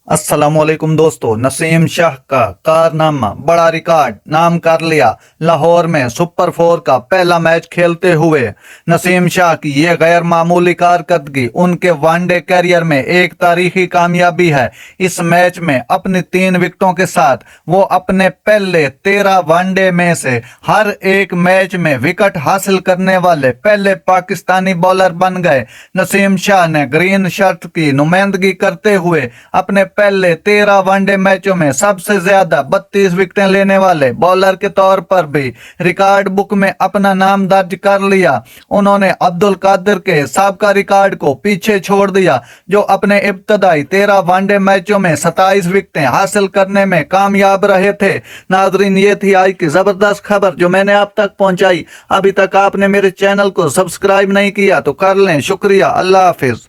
अस्सलाम वालेकुम दोस्तों। नसीम शाह का कारनामा बड़ा रिकॉर्ड नाम कर लिया। लाहौर में सुपर 4 का पहला मैच खेलते हुए नसीम शाह की ये गैर मामूली कारकर्दगी उनके वनडे कैरियर में एक तारीखी कामयाबी है। इस मैच में अपनी 3 विकेटों के साथ वो अपने पहले 13 वनडे में से हर एक मैच में विकेट हासिल करने वाले पहले पाकिस्तानी बॉलर बन गए। नसीम शाह ने ग्रीन शर्ट की नुमाइंदगी करते हुए अपने पहले 13 वनडे मैचों में सबसे ज्यादा 32 विकेटें लेने वाले बॉलर के तौर पर भी रिकॉर्ड बुक में अपना नाम दर्ज कर लिया। उन्होंने अब्दुल कादिर के साबका रिकॉर्ड को पीछे छोड़ दिया, जो अपने इब्तदाई 13 वनडे मैचों में 27 विकेटें हासिल करने में कामयाब रहे थे। नाजरीन, ये थी आज की जबरदस्त खबर जो मैंने आप तक पहुंचाई। अभी तक आपने मेरे चैनल को सब्सक्राइब नहीं किया तो कर लें। शुक्रिया। अल्लाह हाफिज।